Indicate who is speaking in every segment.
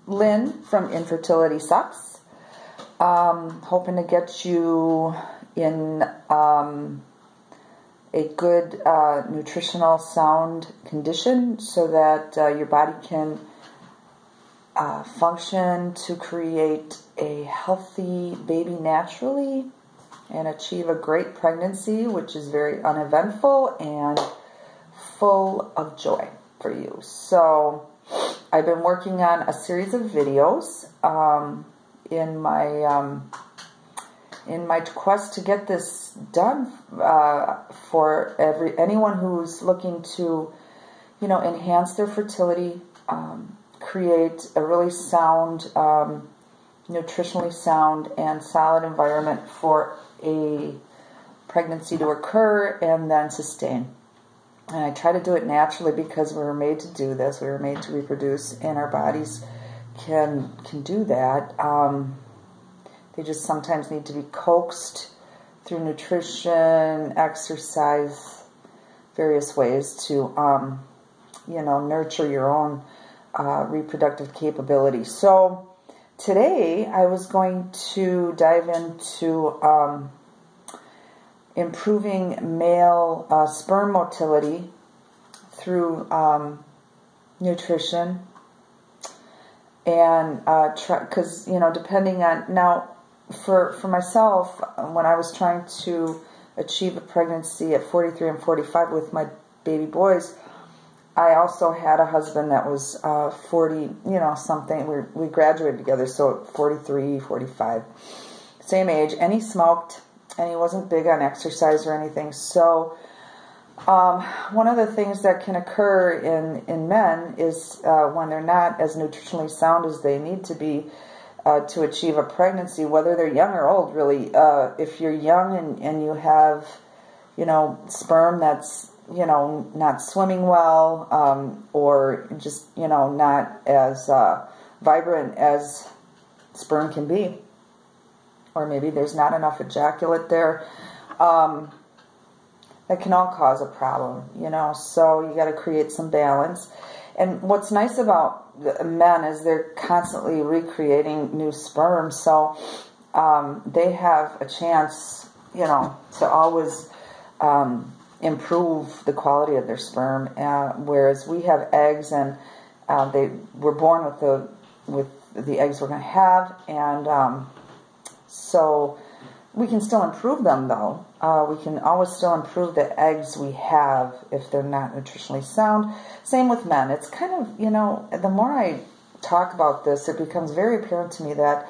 Speaker 1: Lynn from Infertility Sucks. Hoping to get you in a good nutritional sound condition so that your body can function to create a healthy baby naturally and achieve a great pregnancy, which is very uneventful and full of joy for you. So I've been working on a series of videos in my quest to get this done for anyone who's looking to, enhance their fertility, create a really sound, nutritionally sound and solid environment for a pregnancy to occur and then sustain. And I try to do it naturally because we were made to do this. We were made to reproduce, and our bodies can do that. They just sometimes need to be coaxed through nutrition, exercise, various ways to, nurture your own reproductive capability. So today I was going to dive into improving male sperm motility through nutrition, and because depending on now for myself, when I was trying to achieve a pregnancy at 43 and 45 with my baby boys, I also had a husband that was 40, something. We graduated together, so 43, 45, same age, and he smoked. And he wasn't big on exercise or anything. So one of the things that can occur in men is when they're not as nutritionally sound as they need to be to achieve a pregnancy, whether they're young or old, really. If you're young and you have, sperm that's, not swimming well, or just, not as vibrant as sperm can be, or maybe there's not enough ejaculate there, that can all cause a problem, so you got to create some balance. And what's nice about men is they're constantly recreating new sperm, so they have a chance, to always improve the quality of their sperm, whereas we have eggs, and we're born with the eggs we're going to have, and so we can still improve them, though. We can always still improve the eggs we have if they're not nutritionally sound. Same with men. It's kind of, the more I talk about this, it becomes very apparent to me that,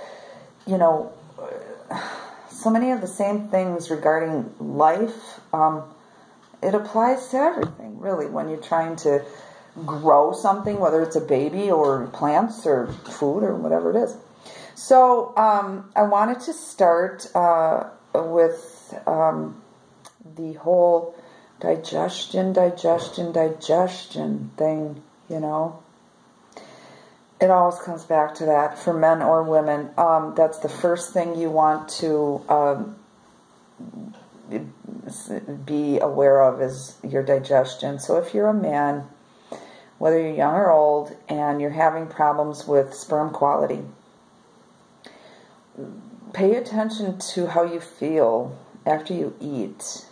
Speaker 1: so many of the same things regarding life, it applies to everything, really, when you're trying to grow something, whether it's a baby or plants or food or whatever it is. So I wanted to start with the whole digestion thing, It always comes back to that for men or women. That's the first thing you want to be aware of is your digestion. So if you're a man, whether you're young or old, and you're having problems with sperm quality, pay attention to how you feel after you eat,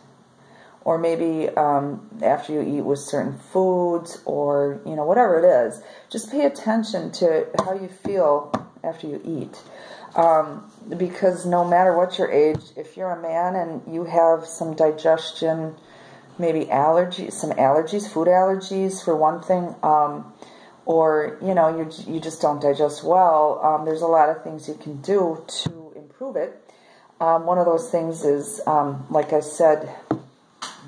Speaker 1: or maybe after you eat with certain foods, or whatever it is. Just pay attention to how you feel after you eat, because no matter what your age, if you're a man and you have some digestion, maybe allergies, food allergies for one thing, or you just don't digest well, there's a lot of things you can do to improve it. One of those things is, like I said, I'm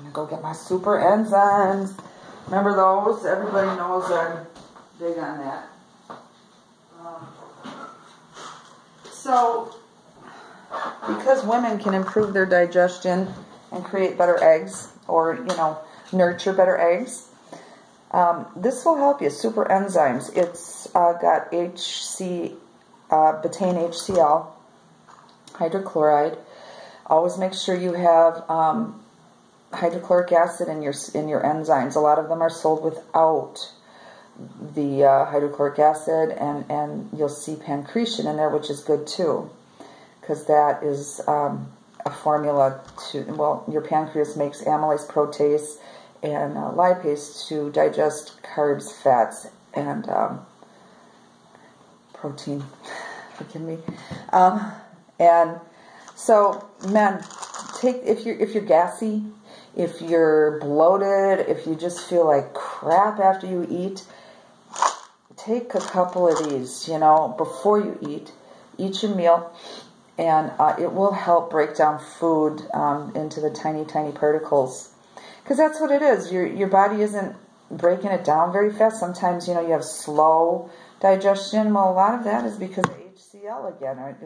Speaker 1: gonna go get my super enzymes. Remember those? Everybody knows I'm big on that. So because women can improve their digestion and create better eggs, or nurture better eggs, this will help you. Super enzymes. It's got betaine HCl, hydrochloride. Always make sure you have hydrochloric acid in your enzymes. A lot of them are sold without the hydrochloric acid, and you'll see pancreation in there, which is good too, because that is a formula to, well, your pancreas makes amylase, protease, and lipase to digest carbs, fats, and protein. Forgive me. And so, men, if you're gassy, if you're bloated, if you just feel like crap after you eat, take a couple of these, before you eat your meal, and it will help break down food into the tiny, tiny particles. Because that's what it is. Your body isn't breaking it down very fast. Sometimes, you have slow digestion. Well, a lot of that is because of HCl again, or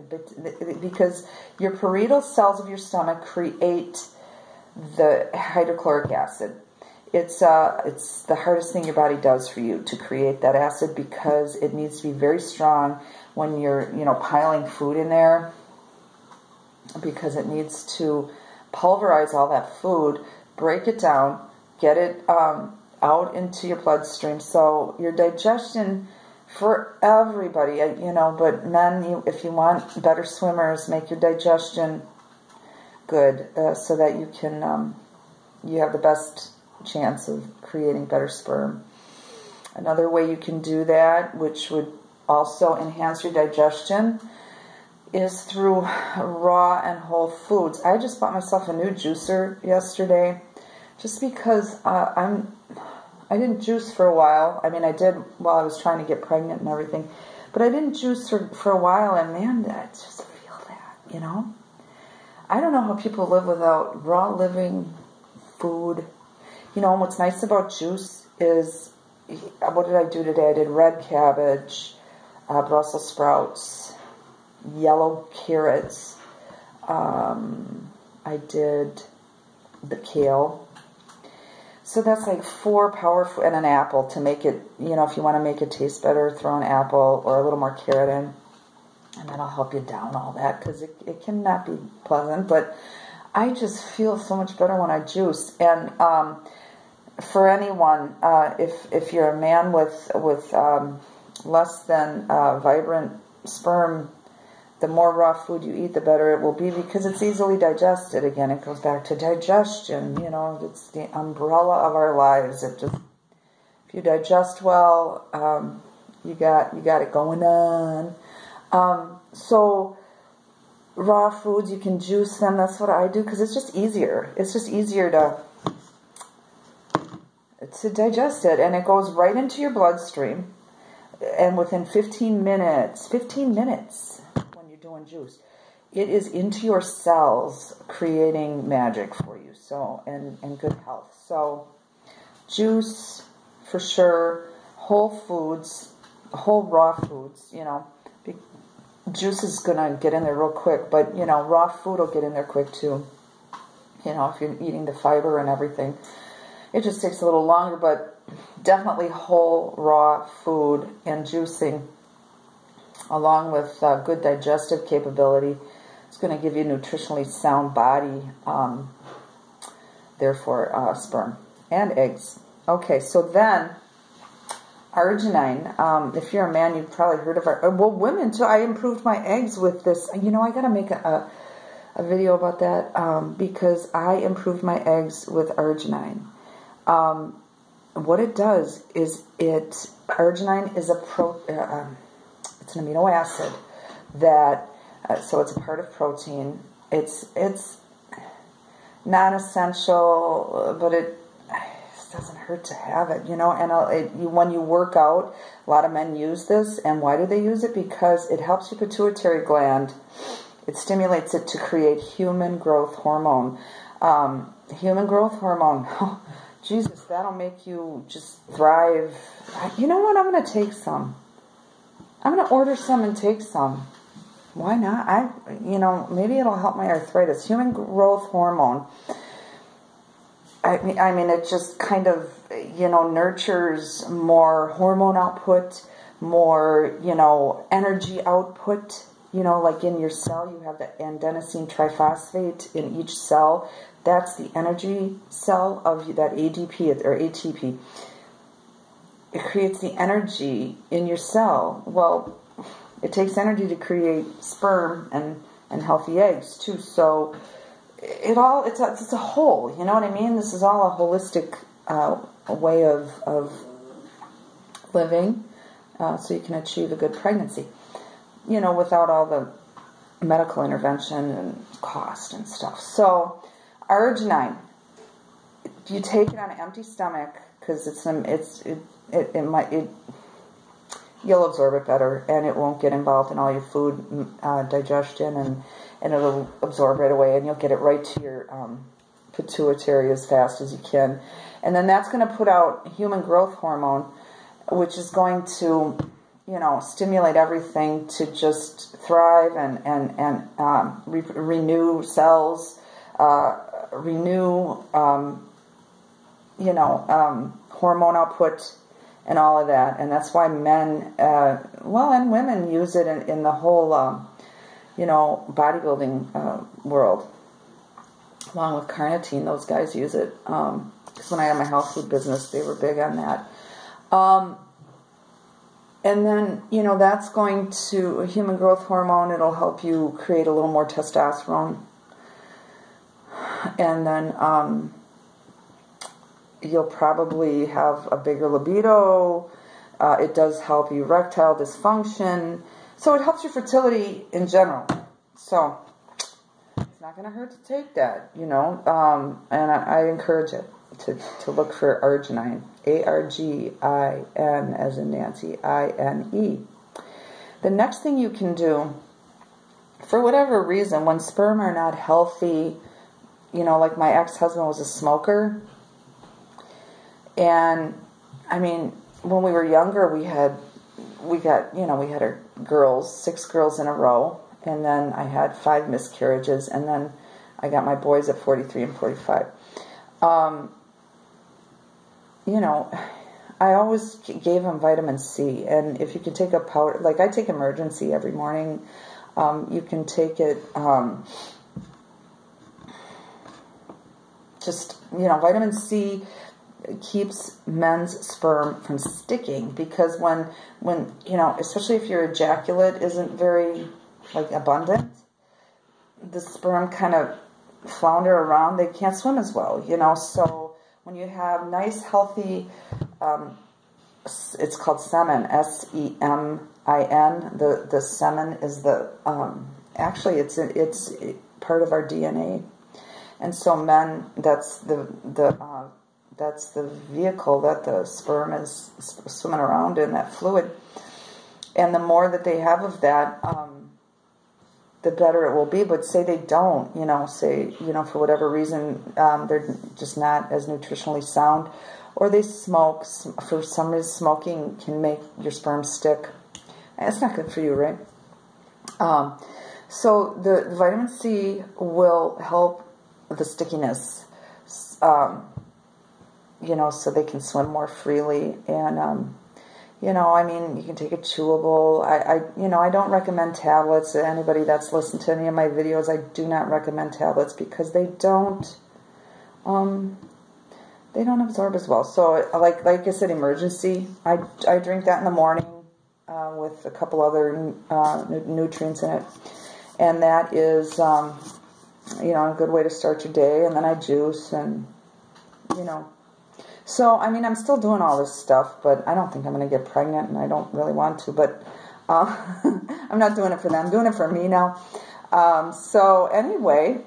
Speaker 1: because your parietal cells of your stomach create the hydrochloric acid. It's the hardest thing your body does for you to create that acid, because it needs to be very strong when you're, piling food in there, because it needs to pulverize all that food, break it down, get it out into your bloodstream. So your digestion, for everybody, but men, if you want better swimmers, make your digestion good, so that you can, you have the best chance of creating better sperm. Another way you can do that, which would also enhance your digestion, is through raw and whole foods. I just bought myself a new juicer yesterday, just because I didn't juice for a while. I mean, I did while I was trying to get pregnant and everything, but I didn't juice for a while, and man, I just feel that, I don't know how people live without raw living food. And what's nice about juice is, what did I do today? I did red cabbage, Brussels sprouts, yellow carrots. I did the kale. So that's like 4 powerful, and an apple to make it, if you want to make it taste better, throw an apple or a little more carrot in. And that'll help you down all that, because it cannot be pleasant. But I just feel so much better when I juice. And for anyone, if you're a man with less than vibrant sperm, the more raw food you eat, the better it will be, because it's easily digested. Again, it goes back to digestion. It's the umbrella of our lives. If you digest well, you got it going on. So raw foods, you can juice them. That's what I do, because it's just easier. It's just easier to digest it, and it goes right into your bloodstream. And within 15 minutes when you're doing juice, it is into your cells, creating magic for you. So, and good health. So juice for sure, whole foods, whole raw foods, juice is going to get in there real quick, but, raw food will get in there quick too. If you're eating the fiber and everything. It just takes a little longer, but definitely whole raw food and juicing, along with good digestive capability, is going to give you a nutritionally sound body, therefore sperm and eggs. Okay, so then arginine. If you're a man, you've probably heard of well, women too. I improved my eggs with this. I got to make a video about that, because I improved my eggs with arginine. What it does is arginine is it's an amino acid that, so it's a part of protein. It's non-essential, but it doesn't hurt to have it, and when you work out, a lot of men use this. And why do they use it? Because it helps your pituitary gland. It stimulates it to create human growth hormone. Human growth hormone. Jesus, that'll make you just thrive. You know what? I'm going to take some. I'm going to order some and take some. Why not? Maybe it'll help my arthritis. Human growth hormone. I mean, it just kind of, nurtures more hormone output, more, energy output. Like in your cell, you have the adenosine triphosphate in each cell. That's the energy cell of that ADP or ATP. it creates the energy in your cell. Well, it takes energy to create sperm and healthy eggs too. So it's a whole. You know what I mean? This is all a holistic way of living, so you can achieve a good pregnancy. You know, without all the medical intervention and cost and stuff. So, arginine, you take it on an empty stomach because you'll absorb it better, and it won't get involved in all your food digestion, and it'll absorb right away, and you'll get it right to your pituitary as fast as you can. And then that's going to put out human growth hormone, which is going to, you know, stimulate everything to just thrive and renew cells, renew, hormone output and all of that. And that's why men, and women use it in the whole, bodybuilding world. Along with carnitine, those guys use it. Because when I had my health food business, they were big on that. And then, that's going to, human growth hormone, it'll help you create a little more testosterone. And then you'll probably have a bigger libido. It does help erectile dysfunction. So it helps your fertility in general. So it's not going to hurt to take that, and I encourage it to look for arginine. A-R-G-I-N as in Nancy, I-N-E. The next thing you can do, for whatever reason, when sperm are not healthy, like my ex-husband was a smoker. And, I mean, when we were younger, we had our girls, 6 girls in a row. And then I had 5 miscarriages. And then I got my boys at 43 and 45. I always gave them vitamin C. And if you can take a powder, like I take Emergency every morning. You can take it, vitamin C keeps men's sperm from sticking, because when especially if your ejaculate isn't very abundant, the sperm kind of flounder around. They can't swim as well, so when you have nice healthy, it's called semen, S-E-M-I-N. The semen is the actually it's part of our DNA, and so men, that's the vehicle that the sperm is swimming around in, that fluid. And the more that they have of that, the better it will be. But say they don't, for whatever reason, they're just not as nutritionally sound, or they smoke. For some reason, smoking can make your sperm stick. And it's not good for you, right? So the vitamin C will help the stickiness, so they can swim more freely. And, you can take a chewable. I don't recommend tablets. Anybody that's listened to any of my videos, I do not recommend tablets because they don't absorb as well. So like I said, Emergency, I drink that in the morning, with a couple other, nutrients in it. And that is, a good way to start your day. And then I juice and, So, I'm still doing all this stuff, but I don't think I'm going to get pregnant, and I don't really want to, but I'm not doing it for them. I'm doing it for me now. So, anyway,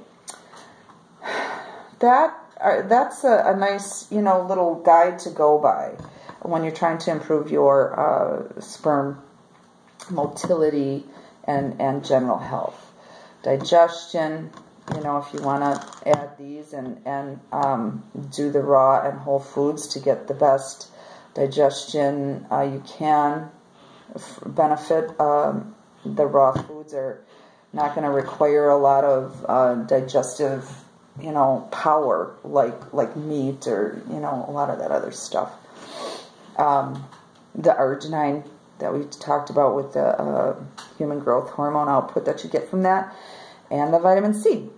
Speaker 1: that's a nice, little guide to go by when you're trying to improve your sperm motility and general health. Digestion. If you want to add these and do the raw and whole foods to get the best digestion, you can benefit. The raw foods are not going to require a lot of digestive, power like meat or, a lot of that other stuff. The arginine that we talked about with the human growth hormone output that you get from that, and the vitamin C.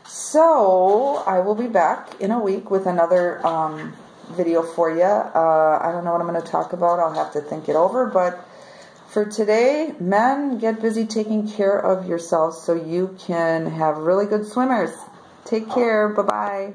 Speaker 1: So I will be back in a week with another video for you. I don't know what I'm going to talk about. I'll have to think it over. But for today, men, get busy taking care of yourselves so you can have really good swimmers. Take care. Bye-bye.